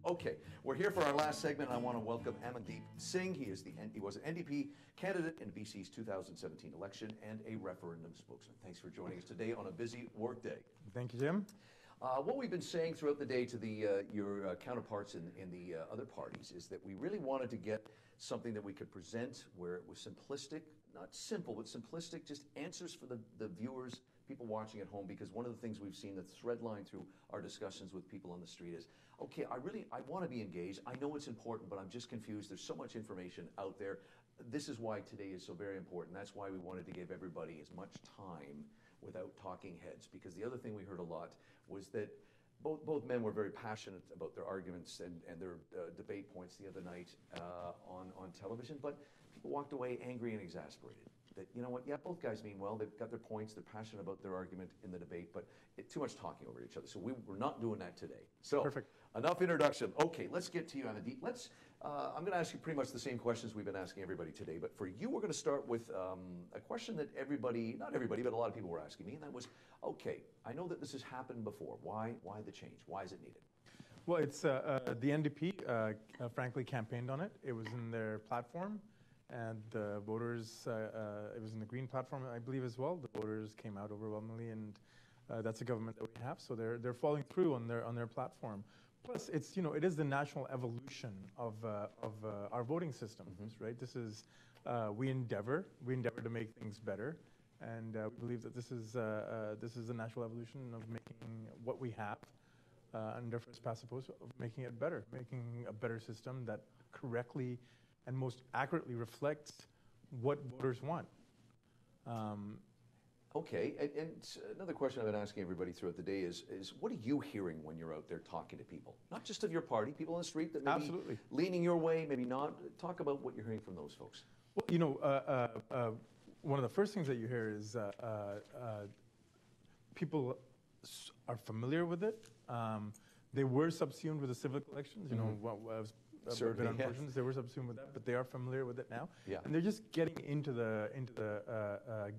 Okay, we're here for our last segment. I want to welcome Amandeep Singh. He was an NDP candidate in BC's 2017 election and a referendum spokesman. Thanks for joining us today on a busy workday. Thank you, Jim. What we've been saying throughout the day to your counterparts in the other parties is that we really wanted to get something that we could present where it was simplistic, not simple, but simplistic, just answers for the viewers, people watching at home, because one of the things we've seen, the thread line through our discussions with people on the street is, okay, I want to be engaged. I know it's important, but I'm just confused. There's so much information out there. This is why today is so very important. That's why we wanted to give everybody as much time without talking heads, because the other thing we heard a lot was that both men were very passionate about their arguments and their debate points the other night on television, but people walked away angry and exasperated. That, you know what, yeah, both guys mean well, they've got their points, they're passionate about their argument in the debate, but too much talking over each other. So we're not doing that today. So, perfect. Enough introduction. Okay, let's get to you, Amandeep. I'm going to ask you pretty much the same questions we've been asking everybody today, but for you, we're going to start with a question that not everybody, but a lot of people were asking me, and that was, okay, I know that this has happened before. Why the change? Why is it needed? Well, it's the NDP, frankly, campaigned on it. It was in their platform, and the voters, it was in the Green platform, I believe, as well. The voters came out overwhelmingly, and that's a government that we have, so they're following through on their platform. Plus, it is the national evolution of our voting systems, right? This is we endeavor to make things better, and we believe that this is the national evolution of making what we have under first past the post, of making it better, making a better system that correctly and most accurately reflects what voters want. Okay, and another question I've been asking everybody throughout the day is what are you hearing when you're out there talking to people? Not just of your party, people on the street that may be leaning your way, maybe not. Talk about what you're hearing from those folks. Well, one of the first things that you hear is people are familiar with it. They were subsumed with the civic elections, what was a bit unfortunate. They were subsumed with that, but they are familiar with it now. Yeah. And they're just getting into the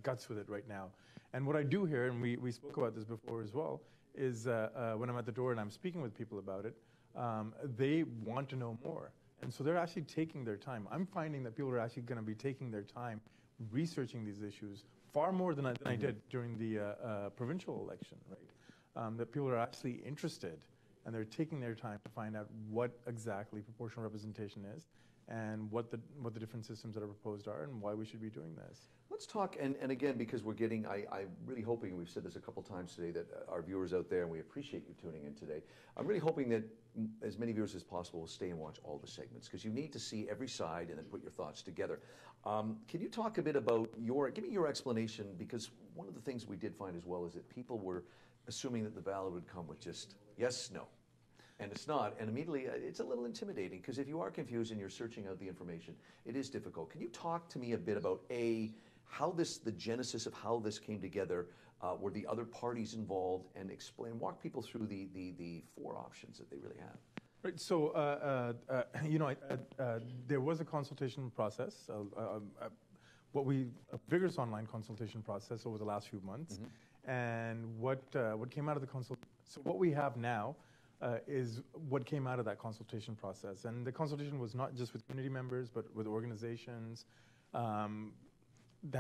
guts with it right now. And what I do hear, and we spoke about this before as well, is when I'm at the door and I'm speaking with people about it, they want to know more. And so they're actually taking their time. I'm finding that people are actually going to be taking their time researching these issues far more than I did during the provincial election, right? That people are actually interested, and they're taking their time to find out what exactly proportional representation is and what the different systems that are proposed are and why we should be doing this. Let's talk, and again, because we're getting, I'm really hoping, and we've said this a couple times today, that our viewers out there, and we appreciate you tuning in today, I'm really hoping that as many viewers as possible will stay and watch all the segments, because you need to see every side and then put your thoughts together. Can you talk a bit about give me your explanation, because one of the things we did find as well is that people were assuming that the ballot would come with just yes, no. And it's not, and immediately it's a little intimidating, because if you are confused and you're searching out the information, it is difficult. Can you talk to me a bit about the genesis of how this came together? Were the other parties involved? And walk people through the four options that they really have. Right. So, there was a consultation process, a vigorous online consultation process over the last few months, and what came out of the so what we have now. Is what came out of that consultation process. And the consultation was not just with community members, but with organizations, them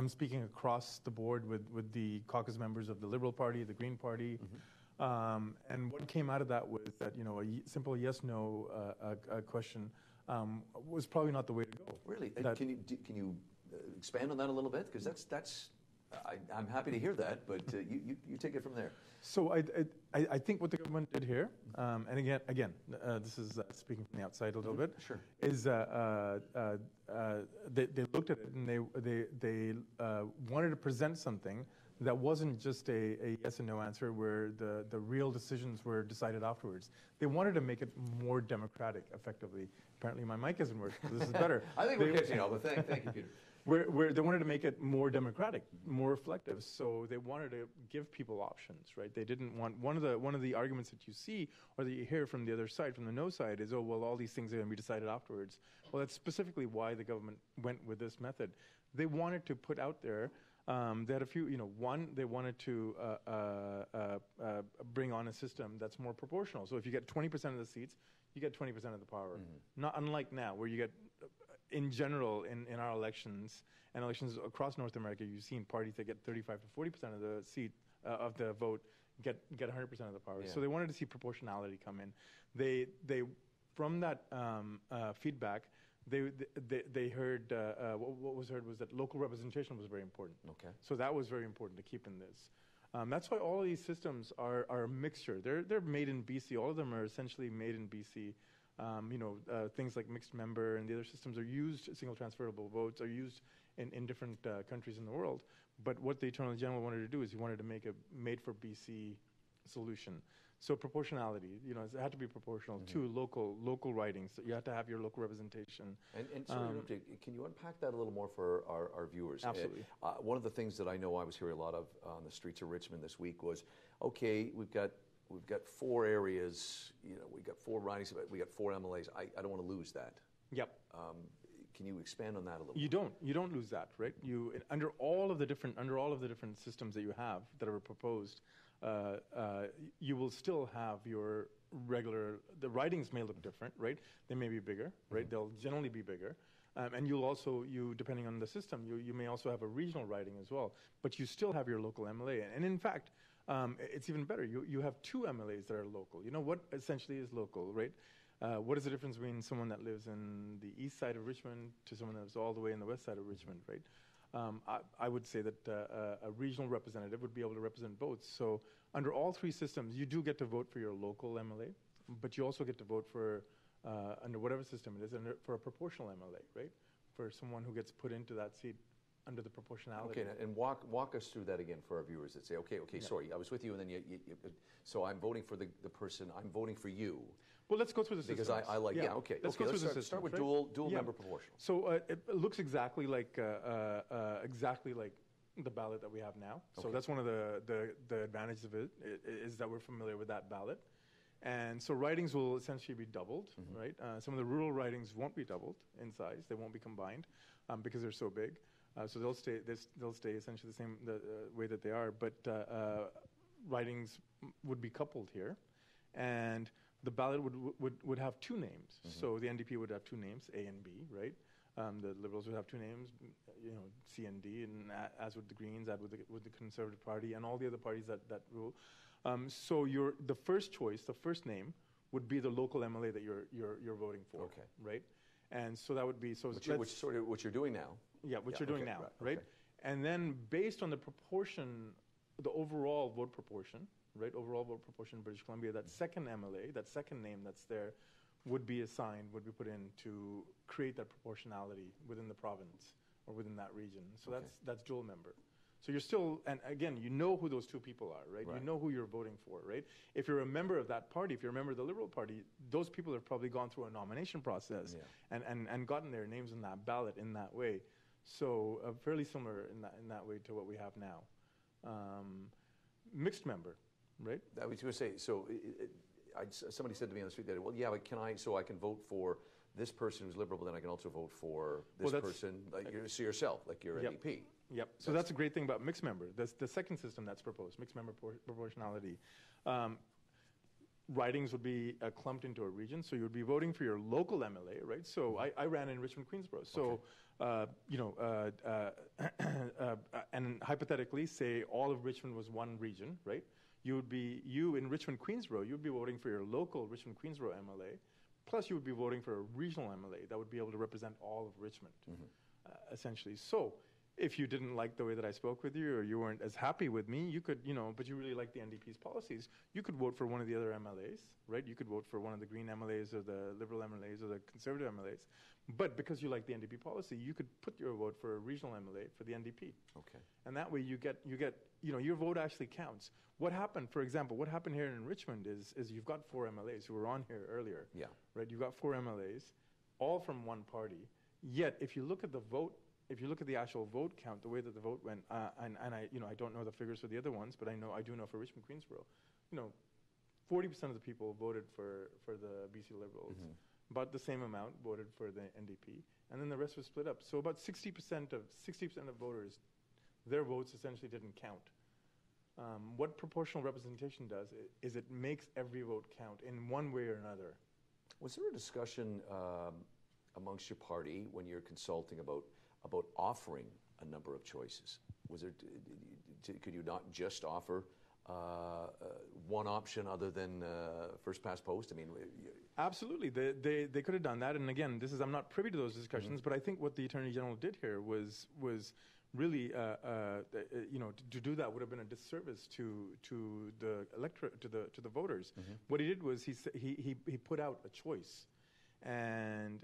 speaking across the board with the caucus members of the Liberal Party, the Green Party. And what came out of that was that, a simple yes-no question was probably not the way to go. Really? Can you expand on that a little bit? Because that's I'm happy to hear that, but you take it from there. So I think what the government did here, and again, this is speaking from the outside a little bit, sure, is they looked at it and they wanted to present something that wasn't just a yes and no answer where the real decisions were decided afterwards. They wanted to make it more democratic, effectively. Apparently my mic isn't working, so this is better. I think we're catching up, but thank you, Peter. Where they wanted to make it more democratic, more reflective, so they wanted to give people options, right? They didn't want one of the arguments that you see or that you hear from the other side, from the no side, is, oh well, all these things are going to be decided afterwards. Well, that's specifically why the government went with this method. They wanted to put out there They had a few, one, they wanted to bring on a system that's more proportional. So if you get 20% of the seats, you get 20% of the power. Not unlike now, where you get, in general, in our elections and elections across North America, you've seen parties that get 35 to 40% of the seat of the vote get 100% of the power. So they wanted to see proportionality come in. They from that feedback, they heard what was heard was that local representation was very important. Okay. So that was very important to keep in this. That's why all of these systems are a mixture. They're made in BC. All of them are essentially made in BC. Things like mixed member and the other systems are used. Single transferable votes are used in different countries in the world. But what the Attorney General wanted to do is he wanted to make a made for BC solution. So proportionality, it had to be proportional to local ridings. So you had to have your local representation. And can you unpack that a little more for our viewers? Absolutely. One of the things that I know I was hearing a lot of on the streets of Richmond this week was, okay, we've got 4 areas, we've got 4 ridings, we got 4 MLAs. I don't want to lose that. Yep. Can you expand on that a little? You don't lose that, right? Under all of the different systems that you have that are proposed, you will still have your the ridings may look different, right? They may be bigger, right? They'll generally be bigger. And you'll also, depending on the system, you may also have a regional riding as well. But you still have your local MLA. And in fact, it's even better. You have 2 MLAs that are local. You know what essentially is local, right? What is the difference between someone that lives in the east side of Richmond to someone that lives all the way in the west side of Richmond, right? I would say that a regional representative would be able to represent both. So under all 3 systems, you do get to vote for your local MLA, but you also get to vote for, under whatever system it is, for a proportional MLA, right? For someone who gets put into that seat under the proportionality. Okay, and walk us through that again for our viewers that say, okay, sorry, I was with you, and then so I'm voting for the person, I'm voting for you. Well, let's go through the systems. Because I like, okay. Let's go through the systems. Start with right? dual member proportional. So it looks exactly like the ballot that we have now. So that's one of the advantages of it, is that we're familiar with that ballot. And so ridings will essentially be doubled, right? Some of the rural ridings won't be doubled in size. They won't be combined because they're so big. So they'll stay essentially the same way that they are. But ridings would be coupled here. And the ballot would have 2 names. So the NDP would have 2 names, A and B, right? The Liberals would have 2 names, C and D, and as would the Greens, as with the Conservative Party, and all the other parties that rule. So the first choice, the first name, would be the local MLA that you're voting for, right? And so that would be which you're doing now. Yeah, you're doing now, right? And then based on the proportion, the overall vote proportion, right? Overall vote proportion in British Columbia, that second MLA, that second name that's there, would be assigned, would be put in to create that proportionality within the province or within that region. So that's dual member. So you're still, and again, you know who those 2 people are, right? You know who you're voting for, right? If you're a member of that party, if you're a member of the Liberal Party, those people have probably gone through a nomination process and gotten their names in that ballot in that way. So fairly similar in that way to what we have now. Mixed member, right? I was going to say, so somebody said to me on the street that, well, yeah, but I can vote for this person who's Liberal, but then I can also vote for this person, like yourself, like your NDP. Yep. So that's a great thing about mixed member. That's the second system that's proposed, mixed member proportionality. Ridings would be clumped into a region, so you would be voting for your local MLA, right? So I ran in Richmond, Queensborough. So, and hypothetically, say all of Richmond was one region, right? You in Richmond, Queensborough, you'd be voting for your local Richmond, Queensborough MLA, plus you would be voting for a regional MLA that would be able to represent all of Richmond, essentially. So if you didn't like the way that I spoke with you, or you weren't as happy with me, you could, but you really like the NDP's policies, you could vote for one of the other MLAs, right? You could vote for one of the Green MLAs or the Liberal MLAs or the Conservative MLAs. But because you like the NDP policy, you could put your vote for a regional MLA for the NDP. Okay. And that way you get, your vote actually counts. What happened, for example, what happened here in Richmond is you've got 4 MLAs who were on here earlier. Yeah. Right? You've got 4 MLAs, all from one party. Yet, if you look at the vote, if you look at the actual vote count, the way that the vote went, and I don't know the figures for the other ones, but I do know for Richmond, Queensborough, 40% of the people voted for the BC Liberals. About the same amount voted for the NDP, and then the rest was split up. So about 60% of voters their votes essentially didn't count. What proportional representation does is it makes every vote count in one way or another. Was there a discussion amongst your party when you're consulting about offering a number of choices? Was there, could you not just offer one option other than first past post? I mean, absolutely, they could have done that. And again, I'm not privy to those discussions, but I think what the Attorney General did here was really, to do that would have been a disservice to the electorate, to the voters. What he did was he put out a choice, and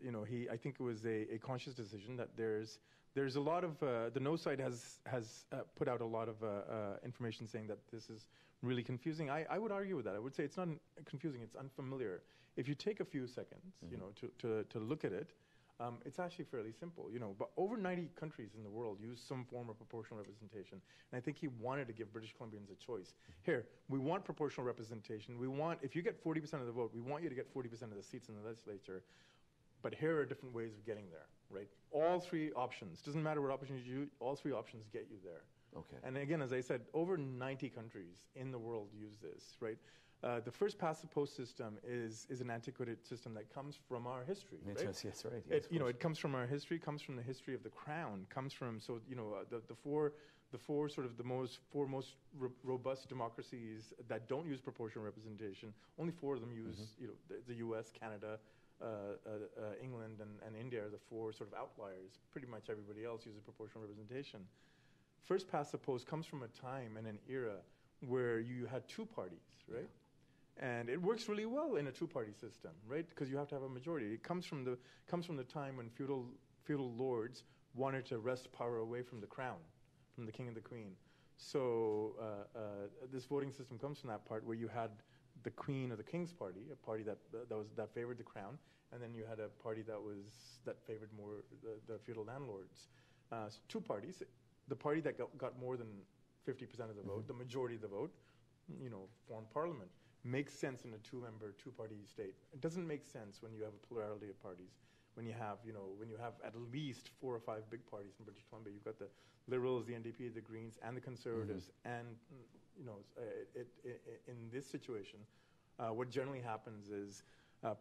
I think it was a conscious decision that there's a lot of the no side has put out a lot of information saying that this is really confusing. I would argue with that. I would say it's not confusing, it's unfamiliar. If you take a few seconds, to look at it, it's actually fairly simple, but over 90 countries in the world use some form of proportional representation. And I think he wanted to give British Columbians a choice. Here, we want proportional representation. We want, if you get 40% of the vote, we want you to get 40% of the seats in the legislature. But here are different ways of getting there, right? All three options, doesn't matter what options you use, all three options get you there. Okay. And again, as I said, over 90 countries in the world use this, right? The first past the post system is an antiquated system that comes from our history, right? Yes, right. Yes, it comes from our history, comes from the history of the crown, comes from, the four sort of four most robust democracies that don't use proportional representation. Only four of them use, the U.S., Canada, England, and India are the four sort of outliers. Pretty much everybody else uses proportional representation. First past the post comes from a time and an era where you had two parties, right? Yeah. And it works really well in a two-party system, right? Because you have to have a majority. It comes from the time when feudal lords wanted to wrest power away from the crown, from the king and the queen. So this voting system comes from that part where you had the queen or the king's party, a party that favored the crown, and then you had a party that favored more the feudal landlords. So two parties. The party that got more than 50% of the vote, the majority of the vote, formed parliament. Makes sense in a two-member, two-party state. It doesn't make sense when you have a plurality of parties. When you have at least 4 or 5 big parties in British Columbia, you've got the Liberals, the NDP, the Greens, and the Conservatives. And in this situation, what generally happens is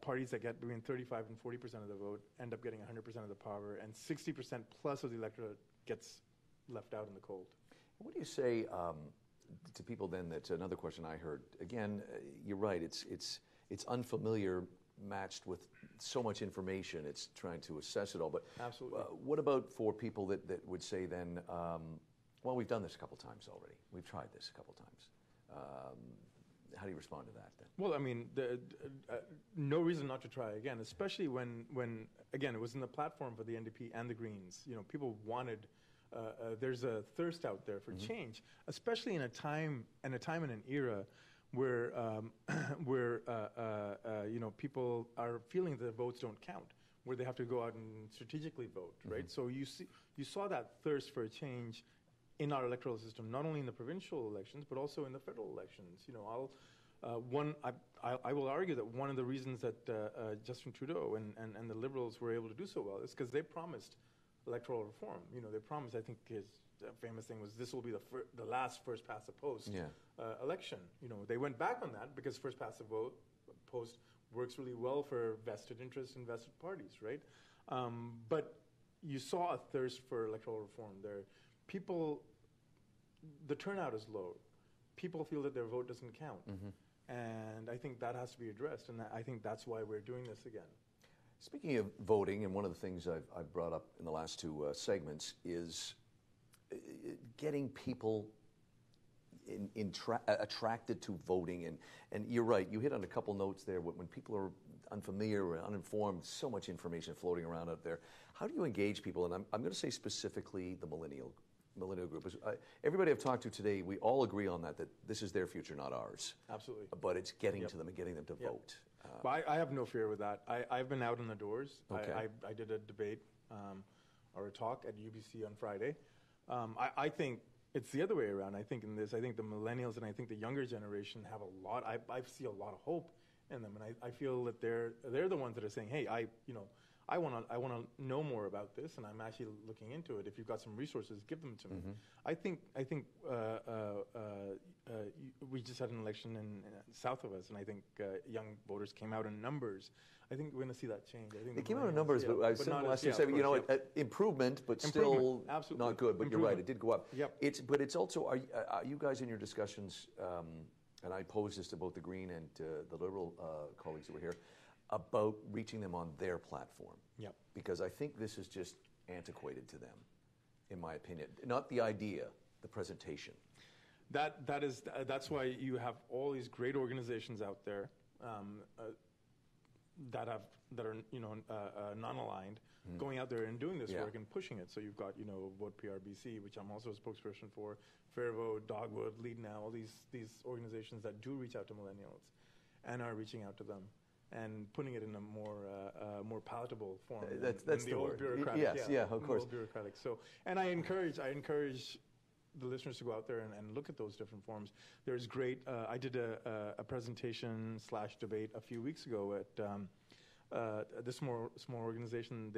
parties that get between 35 and 40% of the vote end up getting 100% of the power, and 60% plus of the electorate gets left out in the cold. What do you say to people then? That's another question I heard. Again, you're right. It's unfamiliar, matched with so much information. It's trying to assess it all. But absolutely. What about for people that would say then, well, we've done this a couple times already. We've tried this a couple times. How do you respond to that then? Well, I mean, no reason not to try again, especially when again, it was in the platform for the NDP and the Greens. People wanted. There's a thirst out there for change, especially in a time and an era where people are feeling their votes don't count, where they have to go out and strategically vote, right? So you saw that thirst for a change in our electoral system, not only in the provincial elections but also in the federal elections. I will argue that one of the reasons that Justin Trudeau and the Liberals were able to do so well is because they promised electoral reform. They promised, I think his famous thing was, this will be the last first past the post election. They went back on that because first past the post works really well for vested interests and vested parties, right? But you saw a thirst for electoral reform there. The turnout is low. People feel that their vote doesn't count. And I think that has to be addressed, and I think that's why we're doing this again. Speaking of voting, and one of the things I've brought up in the last two segments is getting people attracted to voting. And you're right, you hit on a couple notes there. When people are unfamiliar or uninformed, so much information floating around out there. How do you engage people? And I'm going to say specifically the millennial group. Everybody I've talked to today, we all agree on that this is their future, not ours. Absolutely. But it's getting to them and getting them to vote. But I have no fear with that. I've been out in the doors. Okay. I did a debate or a talk at UBC on Friday. I think it's the other way around. I think the millennials and I think the younger generation have a lot. I see a lot of hope in them, and I feel that they're the ones that are saying, hey, I want to know more about this, and I'm actually looking into it. If you've got some resources, give them to me. I think we just had an election in south of us, and I think young voters came out in numbers. I think we're going to see that change. I think they came out in numbers, but I said last year, improvement, but still absolutely. Not good. But you're right, it did go up. Yep. But it's also, are you guys in your discussions, and I posed this to both the Green and the Liberal colleagues that were here, about reaching them on their platform? Yep. Because I think this is just antiquated to them, in my opinion. Not the idea, the presentation. That's why you have all these great organizations out there that are non-aligned, going out there and doing this work and pushing it. So you've got Vote PRBC, which I'm also a spokesperson for, Fair Vote, Dogwood, Lead Now, all these organizations that do reach out to millennials and are reaching out to them and putting it in a more palatable form. That's the old word. Bureaucratic. Yes, of course. Old bureaucratic. So, and I encourage the listeners to go out there and look at those different forms. There's great. I did a presentation / debate a few weeks ago at this small organization.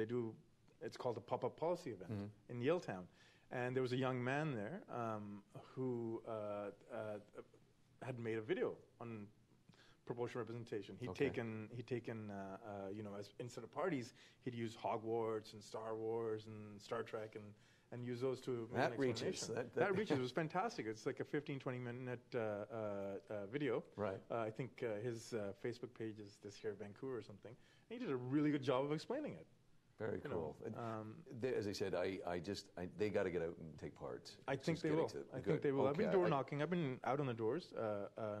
It's called a pop-up policy event in Yaletown, and there was a young man there who had made a video on proportional representation. He'd taken as instead of parties, he'd use Hogwarts and Star Wars and Star Trek and use those to make an explanation. That reaches. It was fantastic. It's like a 15-20 minute video. Right. I think his Facebook page is This Here Vancouver or something. And he did a really good job of explaining it. Very cool. As I said, they got to get out and take part. I think they will. I've been door knocking. I've been out on the doors,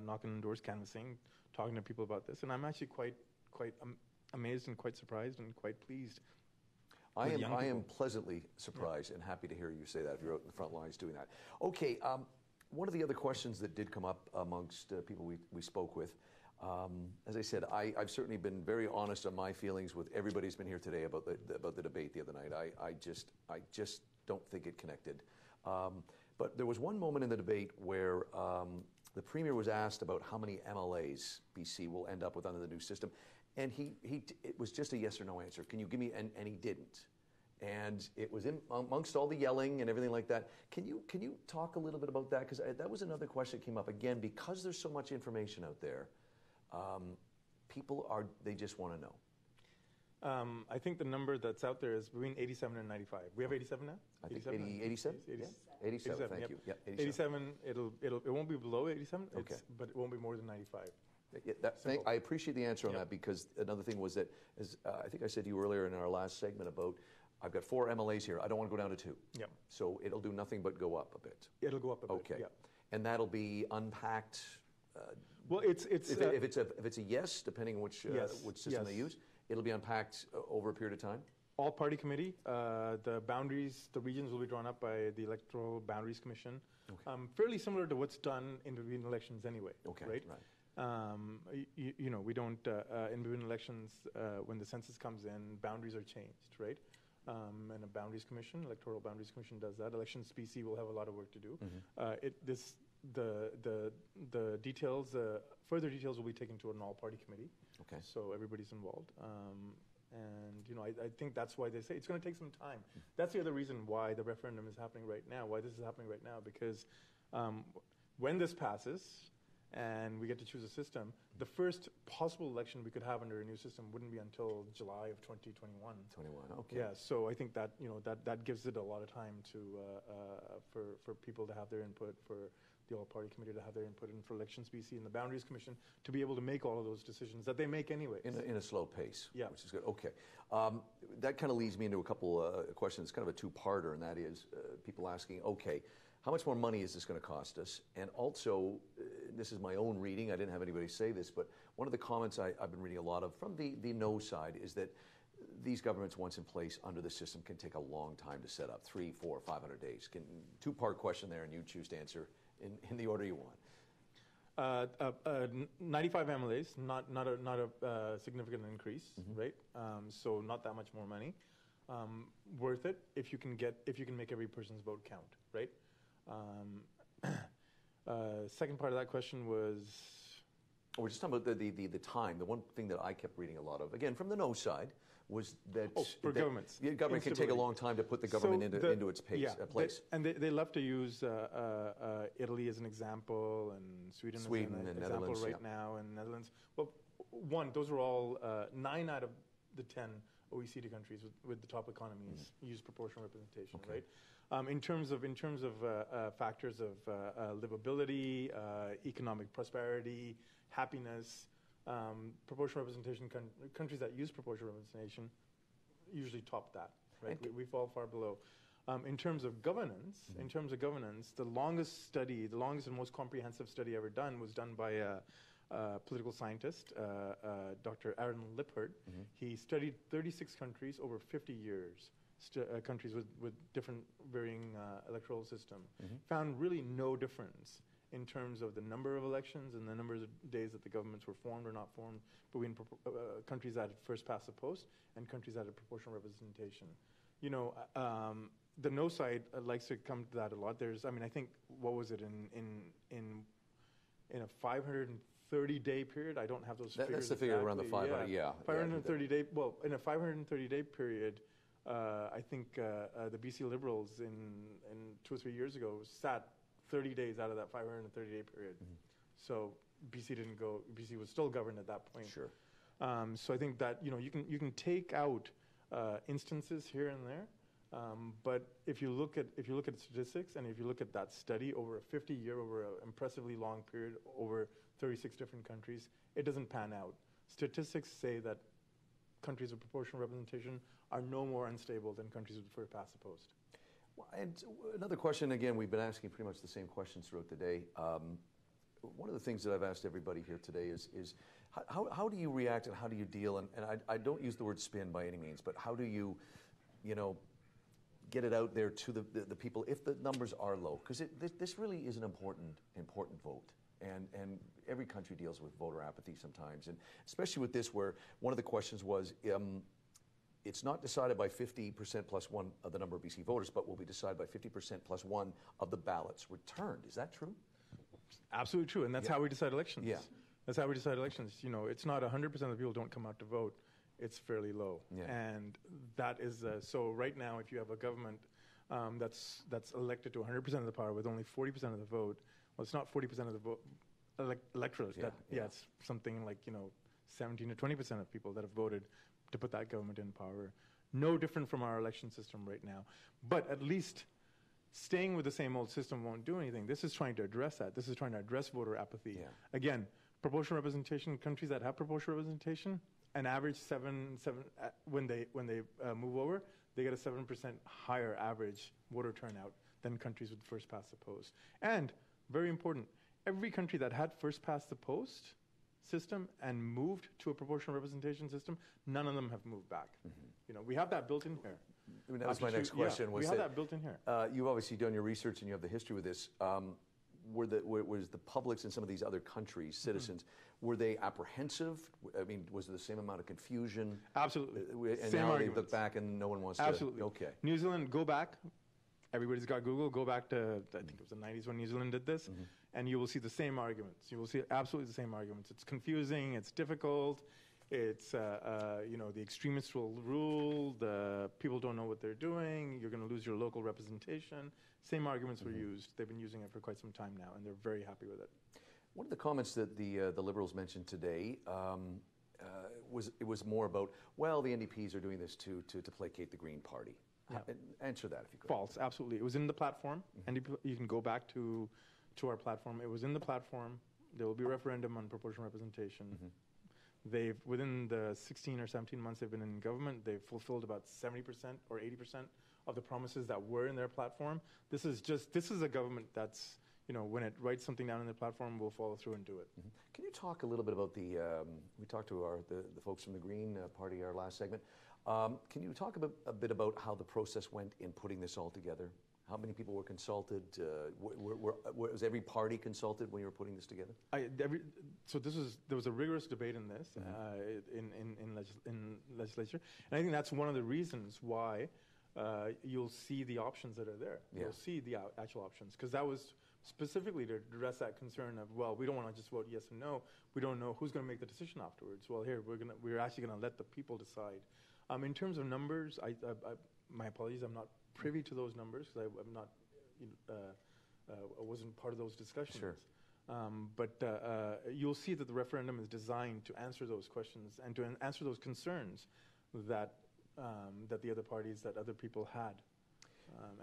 knocking on doors, canvassing, talking to people about this, and I'm actually quite amazed and quite surprised and quite pleased. I am pleasantly surprised and happy to hear you say that if you're out in the front lines doing that. Okay, one of the other questions that did come up amongst people we spoke with, as I said, I've certainly been very honest on my feelings with everybody who's been here today about the debate the other night. I just don't think it connected. But there was one moment in the debate where the Premier was asked about how many MLAs BC will end up with under the new system. And it was just a yes or no answer. Can you give me? And he didn't. And it was amongst all the yelling and everything like that. Can you talk a little bit about that? Because that was another question that came up again. Because there's so much information out there, they just want to know. I think the number that's out there is between 87 and 95. We have 87 now. I think 87. 87. Thank you. Yeah, 87. It won't be below 87. Okay. But it won't be more than 95. I appreciate the answer on that, because another thing was that, as I think I said to you earlier in our last segment about, I've got 4 MLAs here. I don't want to go down to 2. Yep. So it'll do nothing but go up a bit. It'll go up a bit. Okay. Yeah. And that'll be unpacked. Well, if it's a yes, depending on which system they use, it'll be unpacked over a period of time. All party committee. The boundaries, the regions will be drawn up by the Electoral Boundaries Commission. Okay. Fairly similar to what's done in between elections anyway. Okay. Right. We don't, in between elections, when the census comes in, boundaries are changed, right? And a boundaries commission, Electoral Boundaries Commission does that. Elections BC will have a lot of work to do. The details, further details will be taken to an all-party committee. Okay. So everybody's involved. I think that's why they say it's going to take some time. That's the other reason why the referendum is happening right now, why this is happening right now, because when this passes, and we get to choose a system, the first possible election we could have under a new system wouldn't be until July of 2021. Okay. Yeah, so I think that that gives it a lot of time to for people to have their input, for the all-party committee to have their input, and for Elections BC and the Boundaries Commission to be able to make all of those decisions that they make anyway. In a slow pace, yeah. Which is good. Okay. That kind of leads me into a couple questions, kind of a two-parter, and that is people asking, okay, how much more money is this going to cost us? And also, this is my own reading, I didn't have anybody say this, but one of the comments I've been reading a lot of from the no side is that these governments, once in place under the system, can take a long time to set up, 300, 400, 500 days. Two-part question there, and you choose to answer in the order you want. 95 MLAs, not a significant increase, right? So not that much more money. Worth it if you can make every person's vote count, right? Second part of that question was, We're just talking about the time. The one thing that I kept reading a lot of, again, from the no side, was that governments. The government can take a long time to put the government into its place. They love to use Italy as an example, and Sweden as an example right now, and Netherlands. Well, those are all 9 out of the 10 OECD countries with the top economies use proportional representation, right? In terms of factors of livability, economic prosperity, happiness, proportional representation, countries that use proportional representation usually top that, right? We fall far below. In terms of governance, the longest and most comprehensive study ever done was done by a political scientist, Dr. Aaron Lippert. He studied 36 countries over 50 years. Countries with different varying electoral system, found really no difference in terms of the number of elections and the number of days that the governments were formed or not formed between countries that had first past the post and countries that had proportional representation. You know, the no side likes to come to that a lot. I think, what was it in a 530-day period? I don't have those figures. That's the figure around the 500. Yeah. 530-day. Well, in a 530-day period. I think the BC Liberals in 2 or 3 years ago sat 30 days out of that 530-day period. So BC was still governed at that point. Sure. So I think that you can take out instances here and there, but if you look at statistics and if you look at that study over a 50-year, over an impressively long period, over 36 different countries, it doesn't pan out. Statistics say that countries with proportional representation are no more unstable than countries with first past the post. Well, and another question, again, we've been asking pretty much the same questions throughout the day. One of the things that I've asked everybody here today is how do you react and how do you deal, and I don't use the word spin by any means, but how do you get it out there to the people if the numbers are low? Because this really is an important vote. And every country deals with voter apathy sometimes, and especially with this, where one of the questions was, it's not decided by 50% plus 1 of the number of BC voters, but will be decided by 50% plus 1 of the ballots returned. Is that true? Absolutely true, and that's how we decide elections. Yeah. That's how we decide elections. It's not 100% of the people don't come out to vote. It's fairly low. Yeah. And that is, so right now, if you have a government that's elected to 100% of the power with only 40% of the vote, well, it's not 40% of the vote electorate. It's something like 17 to 20% of people that have voted to put that government in power. No different from our election system right now. But at least staying with the same old system won't do anything. This is trying to address that. This is trying to address voter apathy. Yeah. Again, proportional representation, countries that have proportional representation, an average seven when they move over, they get a 7% higher average voter turnout than countries with first past the post. And very important, every country that had first past the post system and moved to a proportional representation system, none of them have moved back. We have that built in here. I mean, that was my next question. We have that built in here. You've obviously done your research and you have the history with this. Was the publics in some of these other countries, citizens, were they apprehensive? I mean, was there the same amount of confusion? Absolutely. And same now arguments. they look back and no one wants Absolutely. to. Okay. New Zealand, go back. Everybody's got Google. Go back to, I think it was the 90s when New Zealand did this, and you will see the same arguments. You will see absolutely the same arguments. It's confusing. It's difficult. It's, the extremists will rule. The people don't know what they're doing. You're going to lose your local representation. Same arguments were used. They've been using it for quite some time now, and they're very happy with it. One of the comments that the Liberals mentioned today was more about, well, the NDPs are doing this to placate the Green Party. Yeah. Answer that if you could. False, absolutely. It was in the platform, and you can go back to our platform. It was in the platform. There will be a referendum on proportional representation. They've, within the 16 or 17 months they've been in government, they've fulfilled about 70% or 80% of the promises that were in their platform. This is a government that's, when it writes something down in their platform, will follow through and do it. Can you talk a little bit about we talked to the folks from the Green Party our last segment. Can you talk a bit about how the process went in putting this all together? How many people were consulted? Was every party consulted when you were putting this together? There was a rigorous debate in this in legislature, and I think that's one of the reasons why you'll see the options that are there. Yeah. You'll see the actual options, because that was specifically to address that concern of, well, we don't want to just vote yes and no. We don't know who's going to make the decision afterwards. Well, here, we're actually going to let the people decide. In terms of numbers, my apologies, I'm not privy to those numbers because I'm not, I wasn't part of those discussions. Sure. But you'll see that the referendum is designed to answer those questions and to answer those concerns that the other parties, that other people had,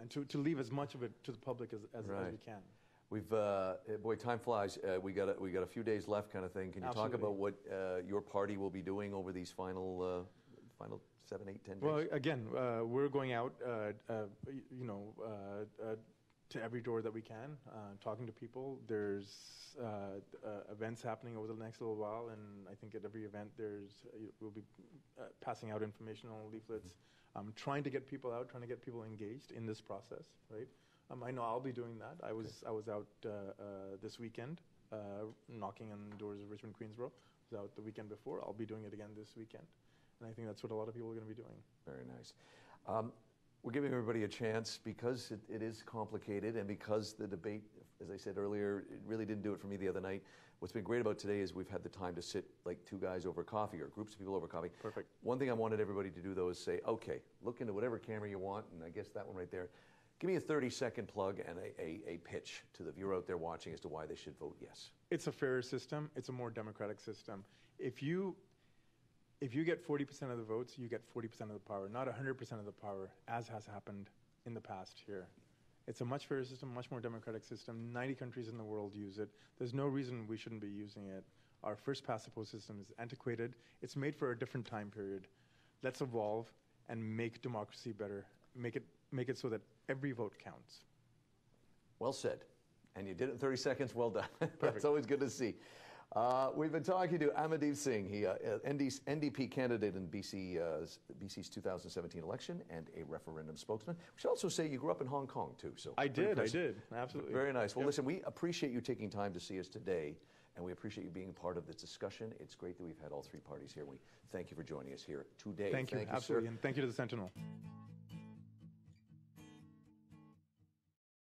and to leave as much of it to the public as we can. We've boy, time flies. We got a few days left, kind of thing. Can you talk about what your party will be doing over these final 7, 8, 10 days? Well, again, we're going out, to every door that we can, talking to people. There's events happening over the next little while, and I think at every event we'll be passing out informational leaflets, trying to get people out, trying to get people engaged in this process, right? I know I'll be doing that. I was out this weekend, knocking on the doors of Richmond, Queensborough. I was out the weekend before. I'll be doing it again this weekend, and I think that's what a lot of people are going to be doing. Very nice. We're giving everybody a chance because it is complicated and because the debate, as I said earlier, it really didn't do it for me the other night. What's been great about today is we've had the time to sit like two guys over coffee or groups of people over coffee. Perfect. One thing I wanted everybody to do, though, is say, okay, look into whatever camera you want, and I guess that one right there. Give me a 30-second plug and a pitch to the viewer out there watching as to why they should vote yes. It's a fairer system. It's a more democratic system. If you get 40% of the votes, you get 40% of the power, not 100% of the power, as has happened in the past here. It's a much fairer system, much more democratic system. 90 countries in the world use it. There's no reason we shouldn't be using it. Our first past the post system is antiquated. It's made for a different time period. Let's evolve and make democracy better. Make it so that every vote counts. Well said. And you did it in 30 seconds. Well done. That's always good to see. We've been talking to Amandeep Singh, he NDP candidate in BC's 2017 election and a referendum spokesman. We should also say you grew up in Hong Kong too. So I did, absolutely. Very nice. Well, listen, we appreciate you taking time to see us today, and we appreciate you being a part of this discussion. It's great that we've had all three parties here. We thank you for joining us here today. Thank you, absolutely, sir. And thank you to the Sentinel.